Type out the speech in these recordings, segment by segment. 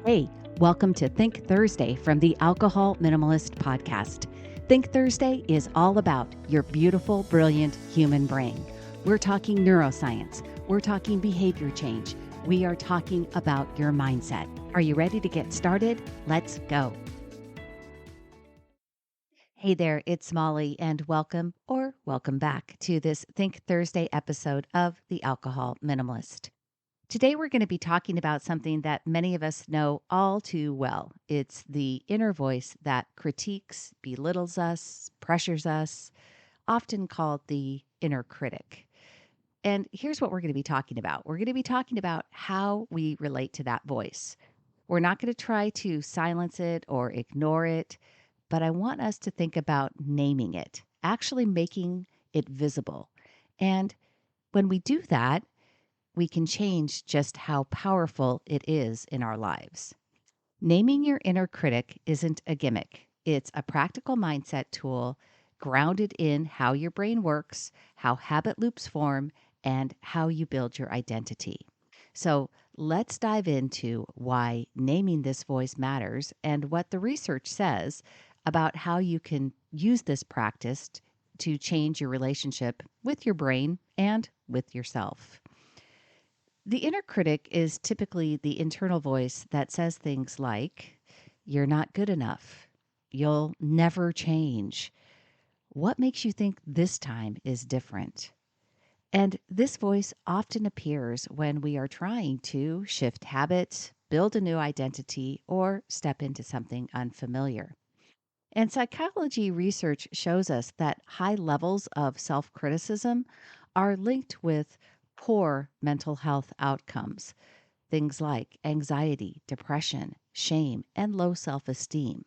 Hey, welcome to Think Thursday from the Alcohol Minimalist podcast. Think Thursday is all about your beautiful, brilliant human brain. We're talking neuroscience. We're talking behavior change. We are talking about your mindset. Are you ready to get started? Let's go. Hey there, it's Molly, and welcome back to this Think Thursday episode of the Alcohol Minimalist. Today, we're going to be talking about something that many of us know all too well. It's the inner voice that critiques, belittles us, pressures us, often called the inner critic. And here's what we're going to be talking about. We're going to be talking about how we relate to that voice. We're not going to try to silence it or ignore it, but I want us to think about naming it, actually making it visible. And when we do that, we can change just how powerful it is in our lives. Naming your inner critic isn't a gimmick. It's a practical mindset tool grounded in how your brain works, how habit loops form, and how you build your identity. So let's dive into why naming this voice matters and what the research says about how you can use this practice to change your relationship with your brain and with yourself. The inner critic is typically the internal voice that says things like, "You're not good enough. You'll never change. What makes you think this time is different?" And this voice often appears when we are trying to shift habits, build a new identity, or step into something unfamiliar. And psychology research shows us that high levels of self criticism are linked with poor mental health outcomes, things like anxiety, depression, shame, and low self esteem.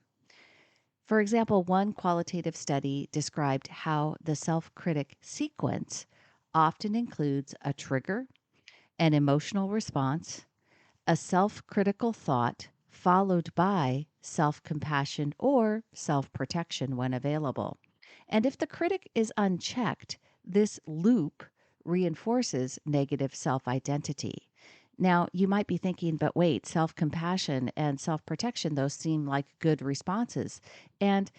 For example, one qualitative study described how the self critic sequence often includes a trigger, an emotional response, a self critical thought, followed by self compassion or self protection when available. And if the critic is unchecked, this loop reinforces negative self identity. Now, you might be thinking, but wait, self compassion and self protection, those seem like good responses. And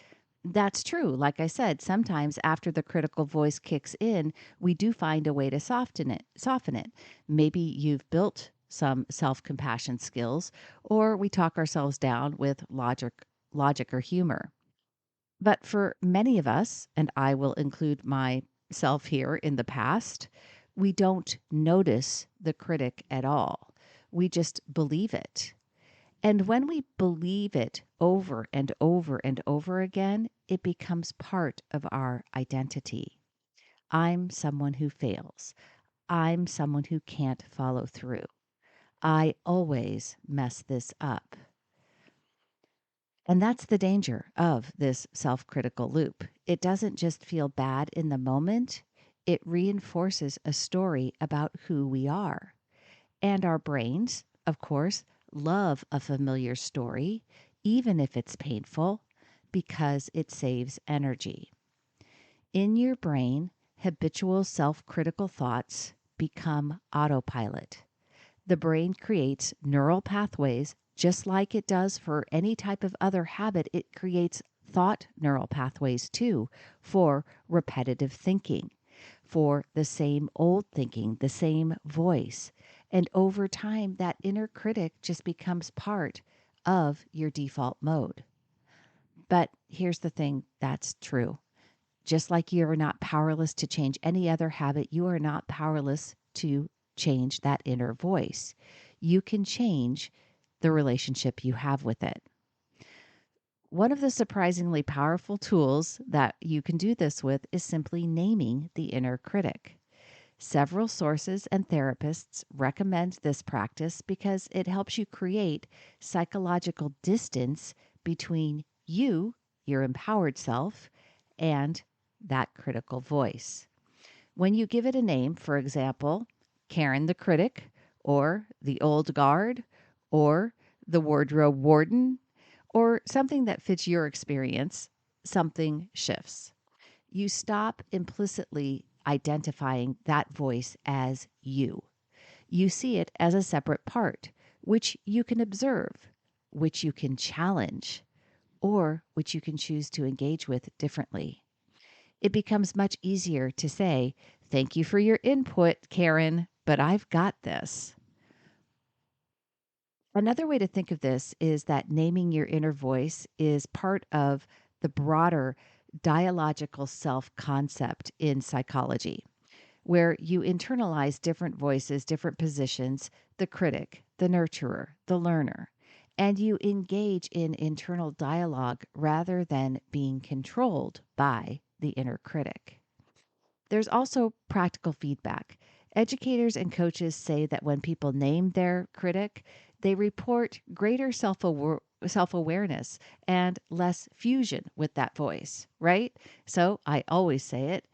that's true. Like I said, sometimes after the critical voice kicks in, we do find a way to soften it. Maybe you've built some self-compassion skills, or we talk ourselves down with logic or humor. But for many of us, and I will include myself here in the past, we don't notice the critic at all. We just believe it. And when we believe it over and over and over again, it becomes part of our identity. I'm someone who fails. I'm someone who can't follow through. I always mess this up. And that's the danger of this self critical loop. It doesn't just feel bad in the moment, it reinforces a story about who we are. And our brains, of course, love a familiar story, even if it's painful, because it saves energy. In your brain, habitual self critical thoughts become autopilot. The brain creates neural pathways just like it does for any type of other habit. It creates thought neural pathways too for repetitive thinking, for the same old thinking, the same voice. And over time, that inner critic just becomes part of your default mode. But here's the thing that's true. Just like you are not powerless to change any other habit, you are not powerless to change that inner voice. You can change the relationship you have with it. One of the surprisingly powerful tools that you can do this with is simply naming the inner critic. Several sources and therapists recommend this practice because it helps you create psychological distance between you, your empowered self, and that critical voice. When you give it a name, for example, Karen the critic, or the old guard, or the wardrobe warden, or something that fits your experience, something shifts. You stop implicitly identifying that voice as you. You see it as a separate part, which you can observe, which you can challenge or which you can choose to engage with differently. It becomes much easier to say, "Thank you for your input, Karen, but I've got this." Another way to think of this is that naming your inner voice is part of the broader dialogical self concept in psychology, where you internalize different voices, different positions, the critic, the nurturer, the learner, and you engage in internal dialogue rather than being controlled by the inner critic. There's also practical feedback. Educators and coaches say that when people name their critic, they report greater self-awareness and less fusion with that voice, right? So I always say it,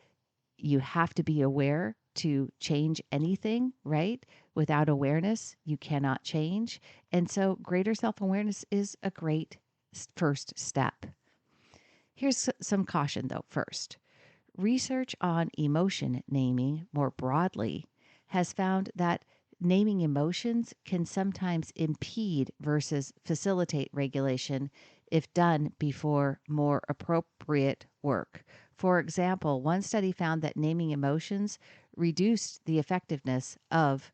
you have to be aware to change anything, right? Without awareness, you cannot change. And so greater self-awareness is a great first step. Here's some caution though first. Research on emotion naming more broadly has found that naming emotions can sometimes impede versus facilitate regulation if done before more appropriate work. For example, one study found that naming emotions reduced the effectiveness of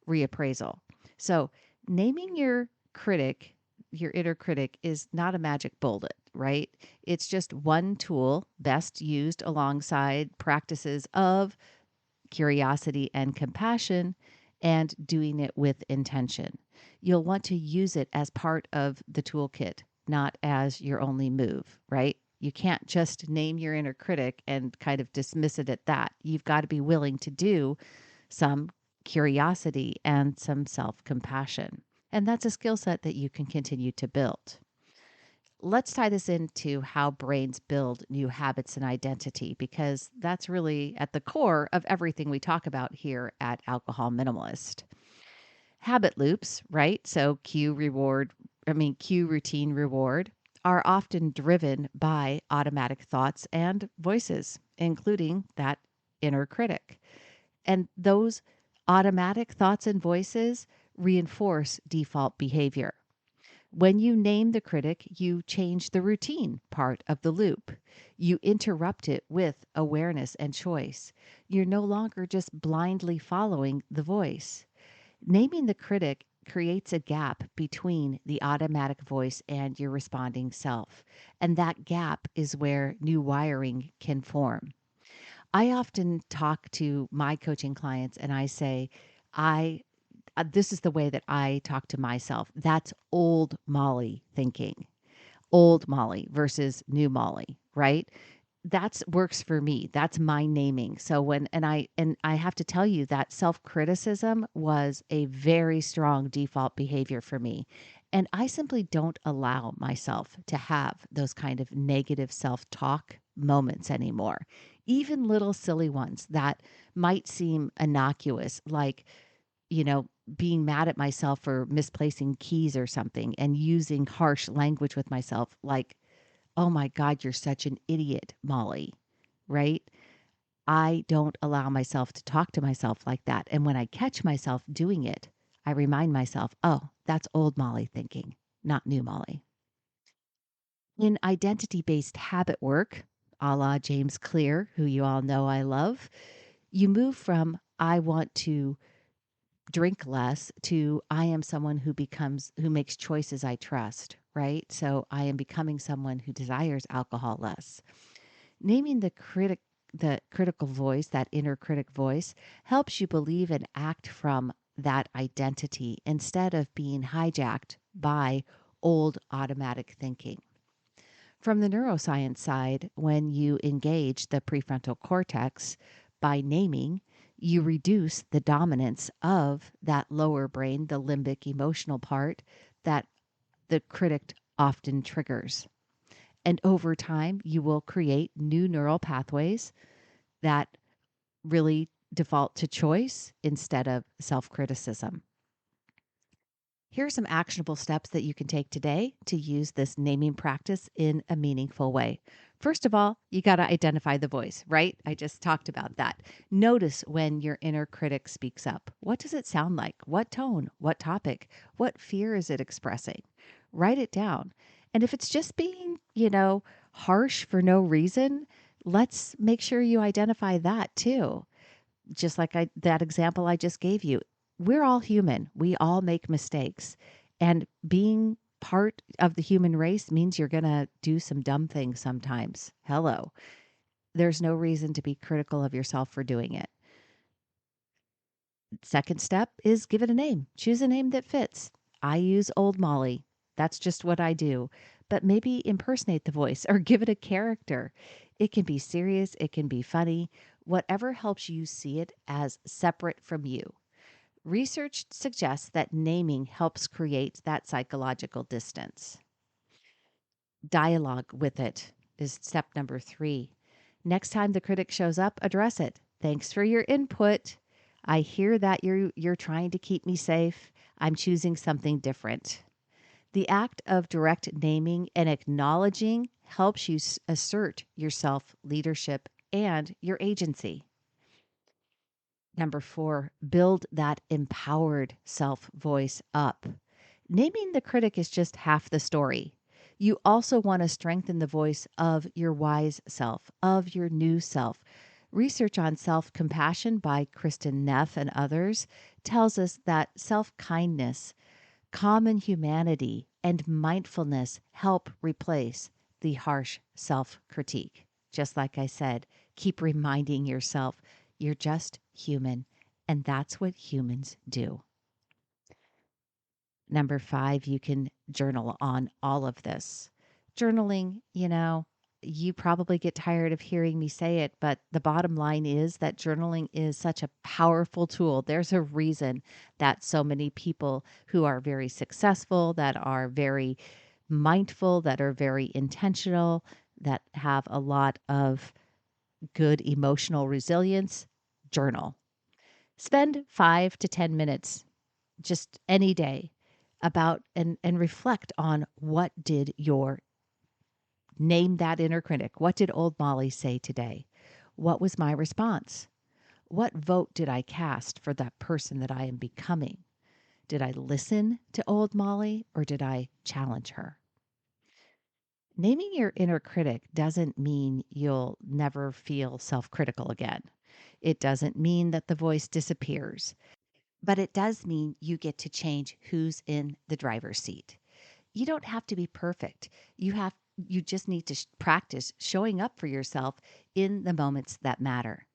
reappraisal. So, naming your critic, your inner critic, is not a magic bullet, right? It's just one tool best used alongside practices of curiosity and compassion and doing it with intention. You'll want to use it as part of the toolkit, not as your only move, right? You can't just name your inner critic and kind of dismiss it at that. You've got to be willing to do some curiosity and some self compassion. And that's a skill set that you can continue to build. Let's tie this into how brains build new habits and identity, because that's really at the core of everything we talk about here at Alcohol Minimalist. Habit loops, right? So cue, routine, reward, are often driven by automatic thoughts and voices, including that inner critic. And those automatic thoughts and voices reinforce default behavior. When you name the critic, you change the routine part of the loop. You interrupt it with awareness and choice. You're no longer just blindly following the voice. Naming the critic creates a gap between the automatic voice and your responding self. And that gap is where new wiring can form. I often talk to my coaching clients and I say, I this is the way that I talk to myself. That's old Molly thinking. Old Molly versus new Molly, right? That's works for me. That's my naming. So when I have to tell you that self-criticism was a very strong default behavior for me. And I simply don't allow myself to have those kind of negative self-talk moments anymore. Even little silly ones that might seem innocuous, like being mad at myself for misplacing keys or something and using harsh language with myself, like, "Oh my God, you're such an idiot, Molly," right? I don't allow myself to talk to myself like that. And when I catch myself doing it, I remind myself, oh, that's old Molly thinking, not new Molly. In identity based habit work, a la James Clear, who you all know I love, you move from "I want to drink less" to "I am someone who makes choices I trust," right? So I am becoming someone who desires alcohol less. Naming the critical voice, that inner critic voice, helps you believe and act from that identity instead of being hijacked by old automatic thinking. From the neuroscience side, when you engage the prefrontal cortex by naming, you reduce the dominance of that lower brain, the limbic emotional part that the critic often triggers. And over time, you will create new neural pathways that really default to choice instead of self criticism. Here are some actionable steps that you can take today to use this naming practice in a meaningful way. First of all, you got to identify the voice, right? I just talked about that. Notice when your inner critic speaks up. What does it sound like? What tone? What topic? What fear is it expressing? Write it down. And if it's just being, harsh for no reason, let's make sure you identify that too. Just like that example I just gave you. We're all human. We all make mistakes. And being part of the human race means you're going to do some dumb things sometimes. Hello. There's no reason to be critical of yourself for doing it. Second step is give it a name. Choose a name that fits. I use Old Molly. That's just what I do. But maybe impersonate the voice or give it a character. It can be serious, it can be funny, whatever helps you see it as separate from you. Research suggests that naming helps create that psychological distance. Dialogue with it is step number 3. Next time the critic shows up, address it. Thanks for your input. I hear that you're trying to keep me safe. I'm choosing something different. The act of direct naming and acknowledging helps you assert your self leadership and your agency. Number 4, build that empowered self voice up. Naming the critic is just half the story. You also want to strengthen the voice of your wise self, of your new self. Research on self compassion by Kristen Neff and others tells us that self kindness, common humanity, and mindfulness help replace the harsh self critique. Just like I said, keep reminding yourself you're just human, and that's what humans do. Number 5, you can journal on all of this. Journaling, you probably get tired of hearing me say it, but the bottom line is that journaling is such a powerful tool. There's a reason that so many people who are very successful, that are very mindful, that are very intentional, that have a lot of good emotional resilience, journal. Spend 5 to 10 minutes just any day about and reflect on what did your name that inner critic. What did old Molly say today? What was my response? What vote did I cast for that person that I am becoming? Did I listen to old Molly or did I challenge her? Naming your inner critic doesn't mean you'll never feel self critical again. It doesn't mean that the voice disappears, but it does mean you get to change who's in the driver's seat. You don't have to be perfect. You just need to practice showing up for yourself in the moments that matter.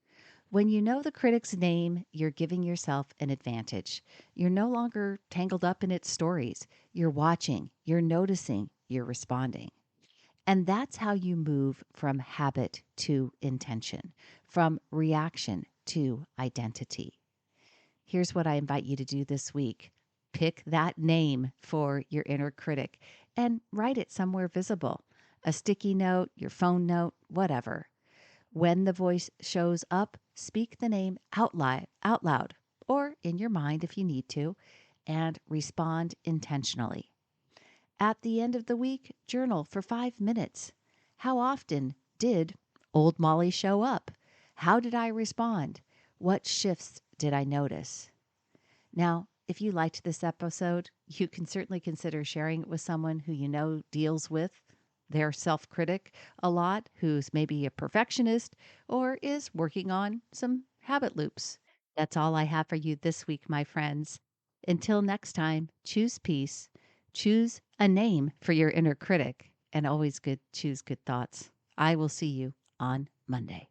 When you know the critic's name, you're giving yourself an advantage. You're no longer tangled up in its stories. You're watching, you're noticing, you're responding. And that's how you move from habit to intention, from reaction to identity. Here's what I invite you to do this week. Pick that name for your inner critic and write it somewhere visible, a sticky note, your phone note, whatever. When the voice shows up, speak the name out loud, or in your mind if you need to, and respond intentionally. At the end of the week, journal for 5 minutes. How often did old Molly show up? How did I respond? What shifts did I notice? Now, if you liked this episode, you can certainly consider sharing it with someone who you know deals with their self critic a lot, who's maybe a perfectionist or is working on some habit loops. That's all I have for you this week, my friends. Until next time, choose peace, choose a name for your inner critic, and always choose good thoughts. I will see you on Monday.